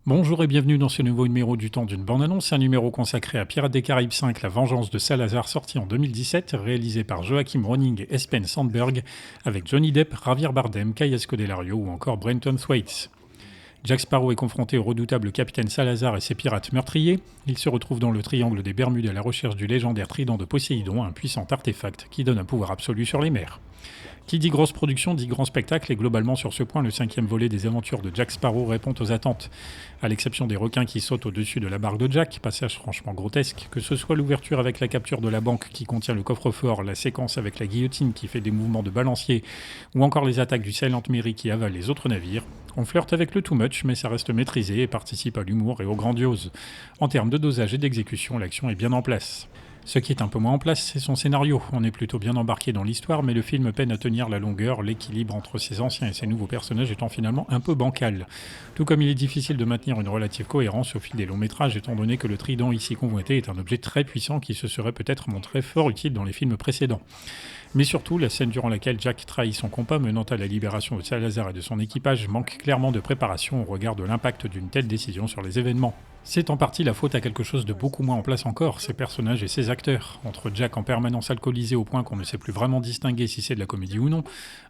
Bonjour et bienvenue dans ce nouveau numéro du Temps d'une bande-annonce, un numéro consacré à Pirates des Caraïbes 5, La Vengeance de Salazar, sorti en 2017, réalisé par Joachim Ronning et Espen Sandberg, avec Johnny Depp, Javier Bardem, Kaya Scodelario ou encore Brenton Thwaites. Jack Sparrow est confronté au redoutable capitaine Salazar et ses pirates meurtriers. Il se retrouve dans le triangle des Bermudes à la recherche du légendaire trident de Poséidon, un puissant artefact qui donne un pouvoir absolu sur les mers. Qui dit grosse production dit grand spectacle et globalement sur ce point le 5e volet des aventures de Jack Sparrow répond aux attentes. À l'exception des requins qui sautent au-dessus de la barque de Jack, passage franchement grotesque, que ce soit l'ouverture avec la capture de la banque qui contient le coffre-fort, la séquence avec la guillotine qui fait des mouvements de balancier ou encore les attaques du Silent Mary qui avale les autres navires, on flirte avec le too much mais ça reste maîtrisé et participe à l'humour et au grandiose. En termes de dosage et d'exécution, l'action est bien en place. Ce qui est un peu moins en place, c'est son scénario. On est plutôt bien embarqué dans l'histoire, mais le film peine à tenir la longueur, l'équilibre entre ses anciens et ses nouveaux personnages étant finalement un peu bancal. Tout comme il est difficile de maintenir une relative cohérence au fil des longs métrages, étant donné que le trident ici convoité est un objet très puissant qui se serait peut-être montré fort utile dans les films précédents. Mais surtout, la scène durant laquelle Jack trahit son compas menant à la libération de Salazar et de son équipage manque clairement de préparation au regard de l'impact d'une telle décision sur les événements. C'est en partie la faute à quelque chose de beaucoup moins en place encore, ses personnages et ses acteurs. Entre Jack en permanence alcoolisé au point qu'on ne sait plus vraiment distinguer si c'est de la comédie ou non,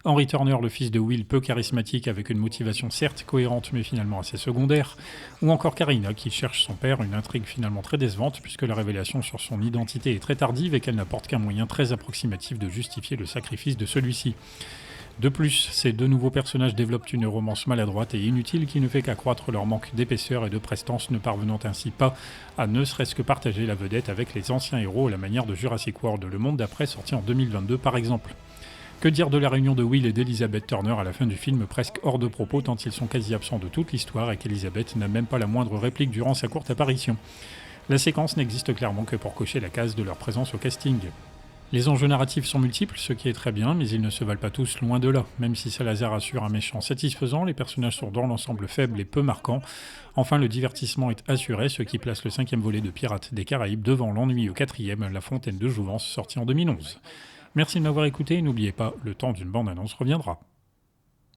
Henry Turner, le fils de Will, peu charismatique avec une motivation certes cohérente mais finalement assez secondaire, ou encore Karina qui cherche son père, une intrigue finalement très décevante puisque la révélation sur son identité est très tardive et qu'elle n'apporte qu'un moyen très approximatif de justifier le sacrifice de celui-ci. De plus, ces deux nouveaux personnages développent une romance maladroite et inutile qui ne fait qu'accroître leur manque d'épaisseur et de prestance, ne parvenant ainsi pas à ne serait-ce que partager la vedette avec les anciens héros à la manière de Jurassic World, Le Monde d'après, sorti en 2022 par exemple. Que dire de la réunion de Will et d'Elizabeth Turner à la fin du film, presque hors de propos tant ils sont quasi absents de toute l'histoire et qu'Elizabeth n'a même pas la moindre réplique durant sa courte apparition. La séquence n'existe clairement que pour cocher la case de leur présence au casting. Les enjeux narratifs sont multiples, ce qui est très bien, mais ils ne se valent pas tous loin de là. Même si Salazar assure un méchant satisfaisant, les personnages sont dans l'ensemble faibles et peu marquants. Enfin, le divertissement est assuré, ce qui place le 5e volet de Pirates des Caraïbes devant l'ennui au 4e, La Fontaine de Jouvence, sorti en 2011. Merci de m'avoir écouté et n'oubliez pas, le temps d'une bande-annonce reviendra.